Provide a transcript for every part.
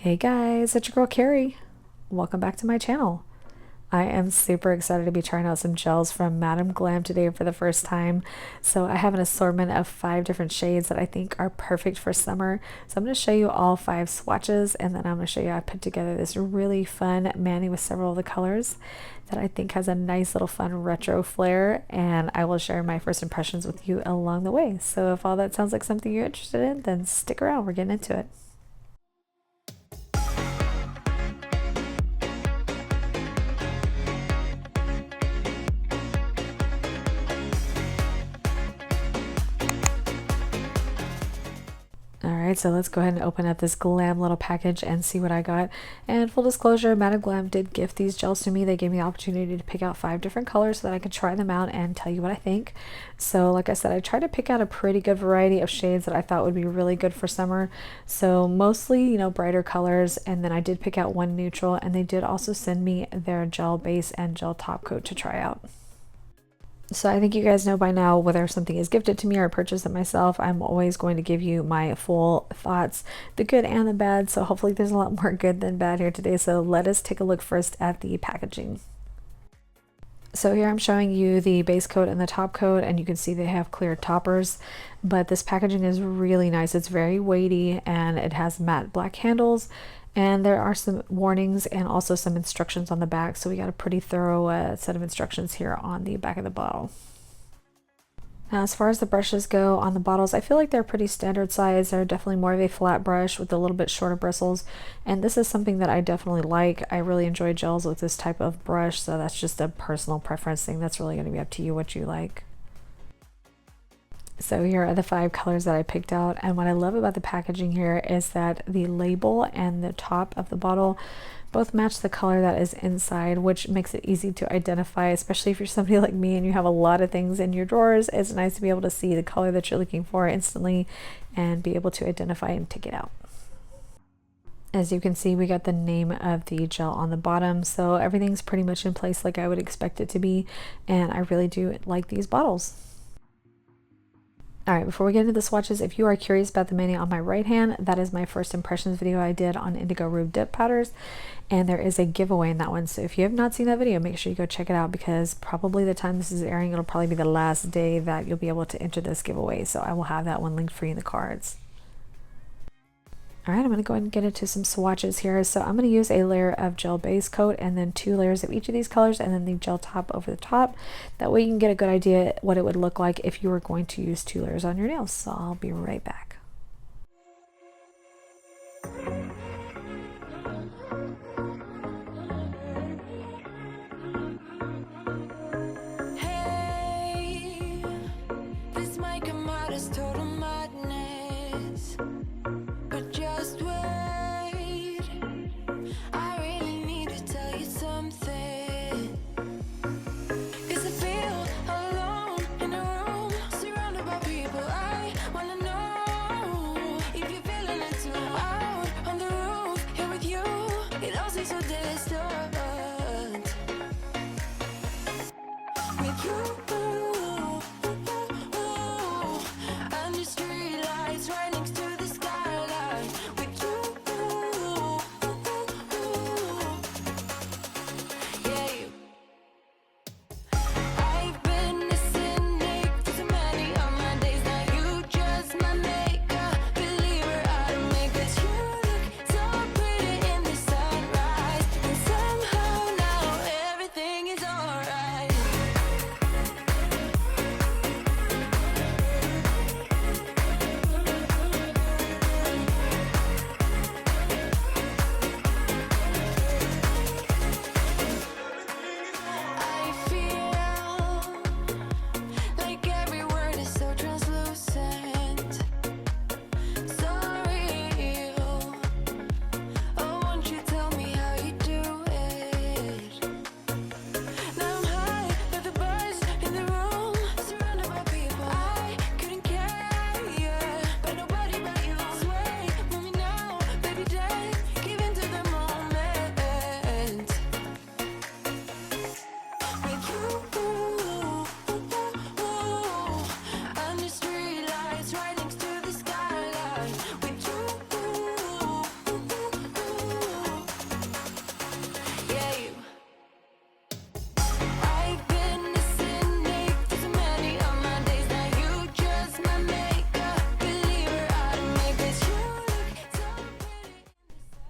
Hey guys, it's your girl Carrie. Welcome back to my channel. I am super excited to be trying out some gels from Glam today for the first time. So I have an assortment of 5 different shades that I think are perfect for summer. So I'm going to show you all 5 swatches, and then I'm going to show you how I put together this really fun mani with several of the colors that I think has a nice little fun retro flair, and I will share my first impressions with you along the way. So if all that sounds like something you're interested in, then stick around, we're getting into it. Alright, so let's go ahead and open up this Glam little package and see what I got. And full disclosure, Glam did gift these gels to me. They gave me the opportunity to pick out 5 different colors so that I could try them out and tell you what I think. So like I said, I tried to pick out a pretty good variety of shades that I thought would be really good for summer. So mostly, you know, brighter colors, and then I did pick out one neutral, and they did also send me their gel base and gel top coat to try out. So I think you guys know by now, whether something is gifted to me or I purchase it myself, I'm always going to give you my full thoughts, the good and the bad. So hopefully there's a lot more good than bad here today. So let us take a look first at the packaging. So here I'm showing you the base coat and the top coat, and you can see they have clear toppers, but this packaging is really nice. It's very weighty and it has matte black handles, and there are some warnings and also some instructions on the back. So we got a pretty thorough set of instructions here on the back of the bottle. Now, as far as the brushes go on the bottles, I feel like they're pretty standard size. They're definitely more of a flat brush with a little bit shorter bristles. And this is something that I definitely like. I really enjoy gels with this type of brush. So that's just a personal preference thing. That's really going to be up to you what you like. So here are the 5 colors that I picked out, and what I love about the packaging here is that the label and the top of the bottle both match the color that is inside, which makes it easy to identify, especially if you're somebody like me and you have a lot of things in your drawers. It's nice to be able to see the color that you're looking for instantly and be able to identify and take it out. As you can see, we got the name of the gel on the bottom, so everything's pretty much in place like I would expect it to be, and I really do like these bottles. Alright, before we get into the swatches, if you are curious about the mani on my right hand, that is my first impressions video I did on Indigo Rube Dip Powders, and there is a giveaway in that one. So if you have not seen that video, make sure you go check it out, because probably the time this is airing, it'll probably be the last day that you'll be able to enter this giveaway. So I will have that one linked for you in the cards. Alright, I'm going to go ahead and get into some swatches here. So I'm going to use a layer of gel base coat and then 2 layers of each of these colors, and then the gel top over the top. That way you can get a good idea what it would look like if you were going to use 2 layers on your nails. So I'll be right back. On the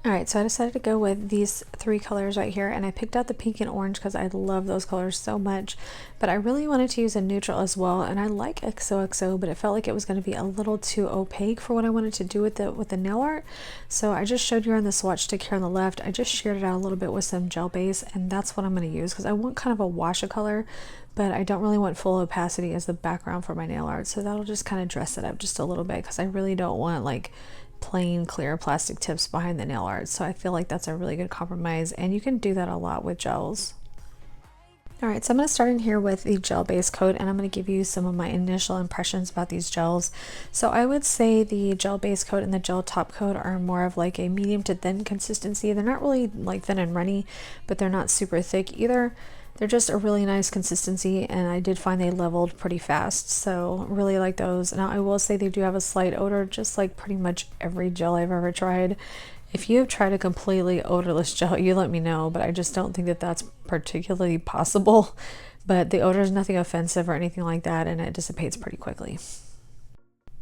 Alright, so I decided to go with these three colors right here, and I picked out the pink and orange because I love those colors so much, but I really wanted to use a neutral as well, and I like XOXO, but it felt like it was going to be a little too opaque for what I wanted to do with the nail art. So I just showed you on the swatch stick here on the left, I just shared it out a little bit with some gel base, and that's what I'm going to use because I want kind of a wash of color, but I don't really want full opacity as the background for my nail art, so that'll just kind of dress it up just a little bit because I really don't want like plain clear plastic tips behind the nail art. So I feel like that's a really good compromise, and you can do that a lot with gels. Alright, so I'm going to start in here with the gel base coat, and I'm going to give you some of my initial impressions about these gels. So I would say the gel base coat and the gel top coat are more of like a medium to thin consistency. They're not really like thin and runny, but they're not super thick either. They're just a really nice consistency, and I did find they leveled pretty fast, so really like those. Now I will say they do have a slight odor, just like pretty much every gel I've ever tried. If you have tried a completely odorless gel, you let me know, but I just don't think that that's particularly possible. But the odor is nothing offensive or anything like that, and it dissipates pretty quickly.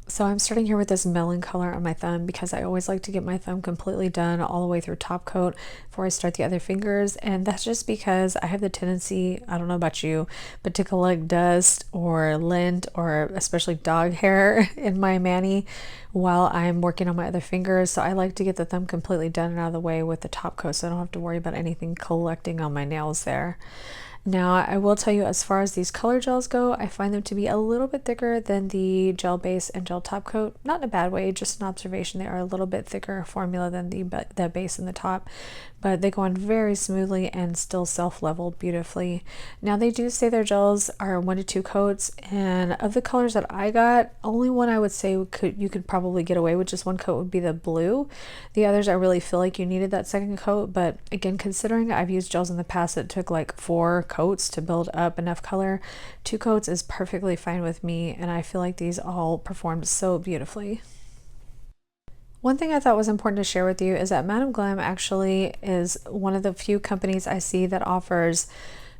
So I'm starting here with this melon color on my thumb because I always like to get my thumb completely done all the way through top coat before I start the other fingers, and that's just because I have the tendency, I don't know about you, but to collect dust or lint or especially dog hair in my mani while I'm working on my other fingers. So I like to get the thumb completely done and out of the way with the top coat so I don't have to worry about anything collecting on my nails there. Now, I will tell you, as far as these color gels go, I find them to be a little bit thicker than the gel base and gel top coat. Not in a bad way, just an observation. They are a little bit thicker formula than the base and the top, but they go on very smoothly and still self-level beautifully. Now, they do say their gels are 1 to 2 coats, and of the colors that I got, only one I would say you could probably get away with just 1 coat would be the blue. The others, I really feel like you needed that second coat, but again, considering I've used gels in the past that took like 4 coats to build up enough color, 2 coats is perfectly fine with me, and I feel like these all performed so beautifully. One thing I thought was important to share with you is that Madam Glam actually is one of the few companies I see that offers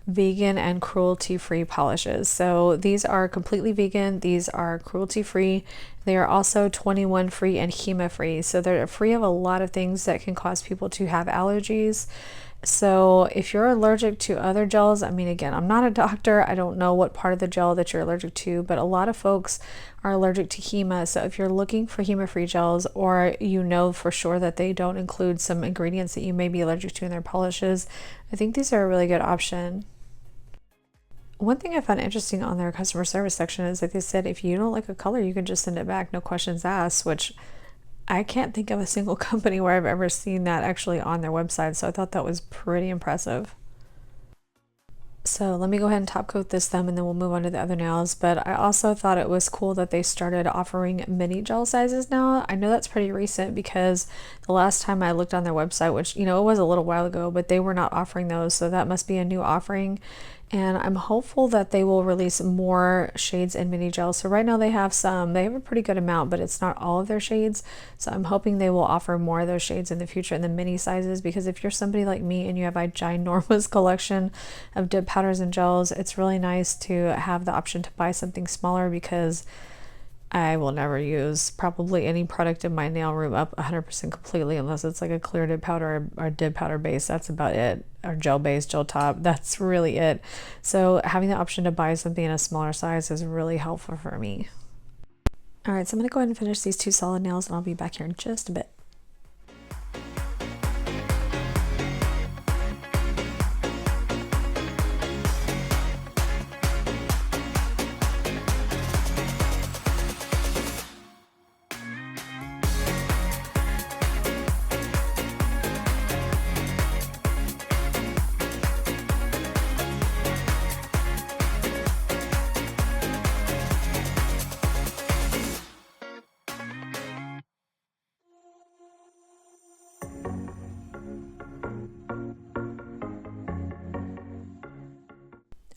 vegan and cruelty-free polishes. So these are completely vegan, these are cruelty-free, they are also 21 free and HEMA free. So they're free of a lot of things that can cause people to have allergies. So if you're allergic to other gels, I mean, again, I'm not a doctor, I don't know what part of the gel that you're allergic to, but a lot of folks are allergic to HEMA. So if you're looking for HEMA-free gels, or you know for sure that they don't include some ingredients that you may be allergic to in their polishes, I think these are a really good option. One thing I found interesting on their customer service section is that they said if you don't like a color, you can just send it back, no questions asked, which I can't think of a single company where I've ever seen that actually on their website, so I thought that was pretty impressive. So let me go ahead and top coat this thumb and then we'll move on to the other nails. But I also thought it was cool that they started offering mini gel sizes now. I know that's pretty recent because the last time I looked on their website, which, you know, it was a little while ago, but they were not offering those. So that must be a new offering. And I'm hopeful that they will release more shades in mini gel. So right now they have a pretty good amount, but it's not all of their shades. So I'm hoping they will offer more of those shades in the future in the mini sizes, because if you're somebody like me and you have a ginormous collection of dip powders and gels, it's really nice to have the option to buy something smaller, because I will never use probably any product in my nail room up 100% completely unless it's like a clear dip powder or dip powder base. That's about it. Or gel base, gel top. That's really it. So having the option to buy something in a smaller size is really helpful for me. All right, so I'm going to go ahead and finish these 2 solid nails, and I'll be back here in just a bit.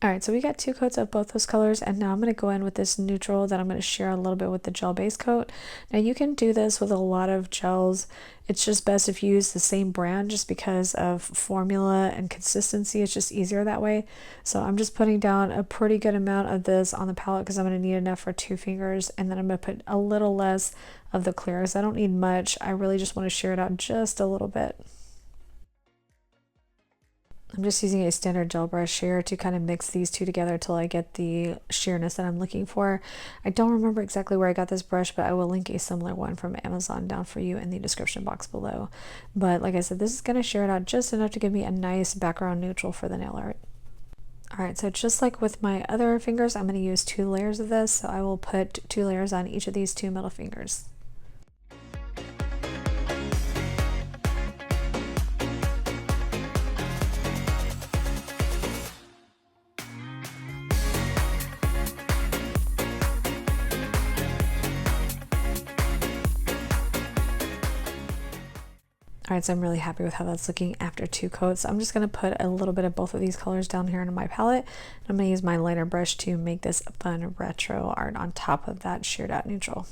All right, so we got 2 coats of both those colors, and now I'm going to go in with this neutral that I'm going to share a little bit with the gel base coat. Now you can do this with a lot of gels. It's just best if you use the same brand, just because of formula and consistency. It's just easier that way. So I'm just putting down a pretty good amount of this on the palette because I'm going to need enough for 2 fingers, and then I'm going to put a little less of the clear because I don't need much. I really just want to shear it out just a little bit. I'm just using a standard gel brush here to kind of mix these two together till I get the sheerness that I'm looking for. I don't remember exactly where I got this brush, but I will link a similar one from Amazon down for you in the description box below. But like I said, this is going to shear it out just enough to give me a nice background neutral for the nail art. Alright, so just like with my other fingers, I'm going to use 2 layers of this. So I will put 2 layers on each of these 2 middle fingers. Alright, so I'm really happy with how that's looking after 2 coats. I'm just going to put a little bit of both of these colors down here into my palette. I'm going to use my lighter brush to make this fun retro art on top of that sheared out neutral.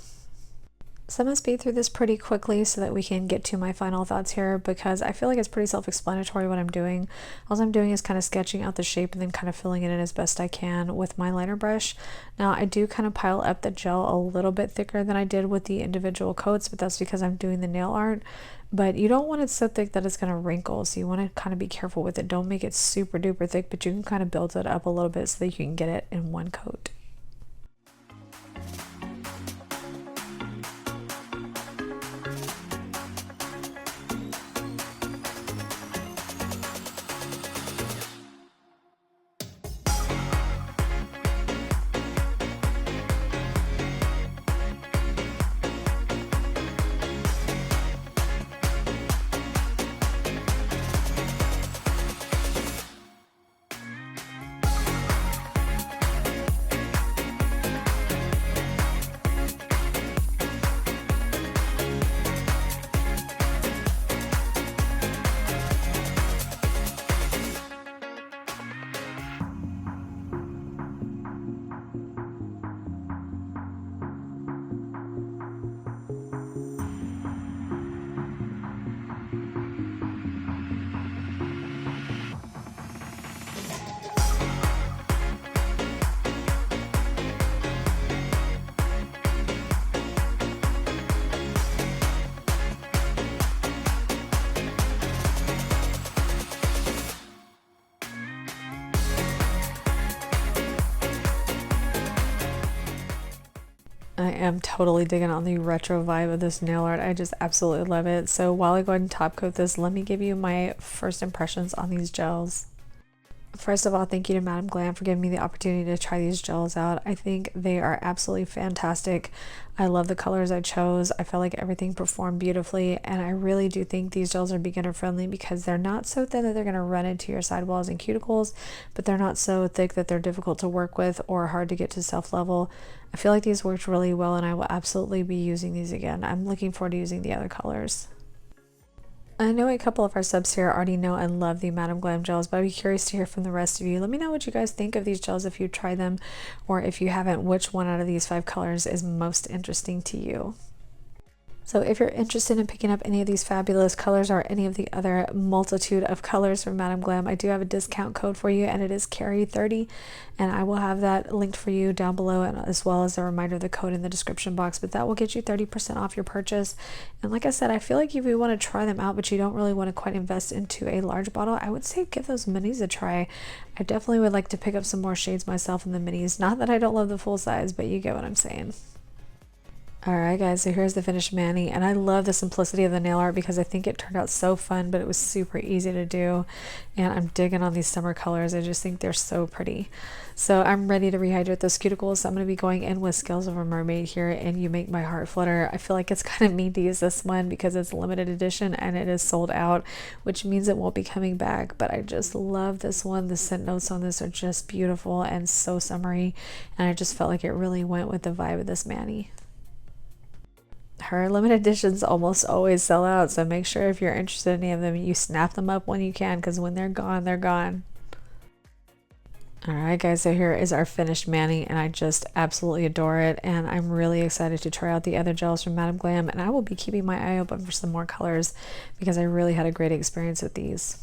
So I'm going to speed through this pretty quickly so that we can get to my final thoughts here, because I feel like it's pretty self-explanatory what I'm doing. All I'm doing is kind of sketching out the shape and then kind of filling it in as best I can with my lighter brush. Now I do kind of pile up the gel a little bit thicker than I did with the individual coats, but that's because I'm doing the nail art. But you don't want it so thick that it's going to wrinkle, so you want to kind of be careful with it. Don't make it super duper thick, but you can kind of build it up a little bit so that you can get it in one coat. I am totally digging on the retro vibe of this nail art. I just absolutely love it. So while I go ahead and top coat this, let me give you my first impressions on these gels. First of all, thank you to Madam Glam for giving me the opportunity to try these gels out. I think they are absolutely fantastic. I love the colors I chose. I felt like everything performed beautifully, and I really do think these gels are beginner friendly because they're not so thin that they're going to run into your sidewalls and cuticles, but they're not so thick that they're difficult to work with or hard to get to self level. I feel like these worked really well, and I will absolutely be using these again. I'm looking forward to using the other colors. I know a couple of our subs here already know and love the Madam Glam gels, but I'd be curious to hear from the rest of you. Let me know what you guys think of these gels if you try them, or if you haven't, which one out of these 5 colors is most interesting to you. So if you're interested in picking up any of these fabulous colors or any of the other multitude of colors from Madam Glam, I do have a discount code for you, and it is Carrie30, and I will have that linked for you down below, and as well as a reminder of the code in the description box. But that will get you 30% off your purchase. And like I said, I feel like if you want to try them out but you don't really want to quite invest into a large bottle, I would say give those minis a try. I definitely would like to pick up some more shades myself in the minis. Not that I don't love the full size, but you get what I'm saying. Alright guys, so here's the finished mani, and I love the simplicity of the nail art because I think it turned out so fun, but it was super easy to do, and I'm digging on these summer colors. I just think they're so pretty. So I'm ready to rehydrate those cuticles, so I'm going to be going in with Scales of a Mermaid here, and You Make My Heart Flutter. I feel like it's kind of mean to use this one because it's a limited edition and it is sold out, which means it won't be coming back, but I just love this one. The scent notes on this are just beautiful and so summery, and I just felt like it really went with the vibe of this mani. Her limited editions almost always sell out, so make sure if you're interested in any of them, you snap them up when you can, because when they're gone, they're gone. Alright guys, so here is our finished mani, and I just absolutely adore it, and I'm really excited to try out the other gels from Madam Glam, and I will be keeping my eye open for some more colors because I really had a great experience with these.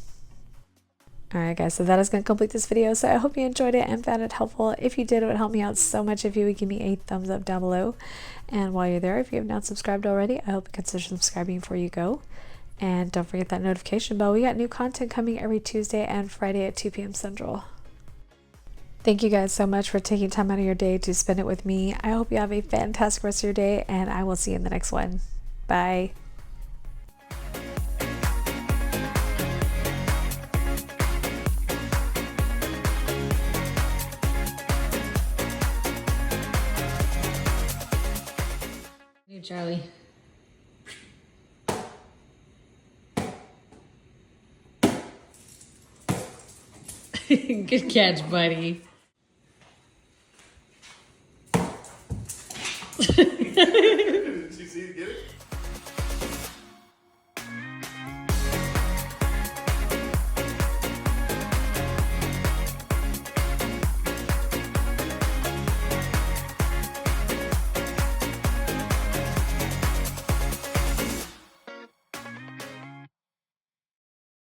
Alright guys, so that is going to complete this video. So I hope you enjoyed it and found it helpful. If you did, it would help me out so much if you would give me a thumbs up down below. And while you're there, if you have not subscribed already, I hope you consider subscribing before you go. And don't forget that notification bell. We got new content coming every Tuesday and Friday at 2 p.m. Central. Thank you guys so much for taking time out of your day to spend it with me. I hope you have a fantastic rest of your day, and I will see you in the next one. Bye. Hey, Charlie. Good catch, buddy.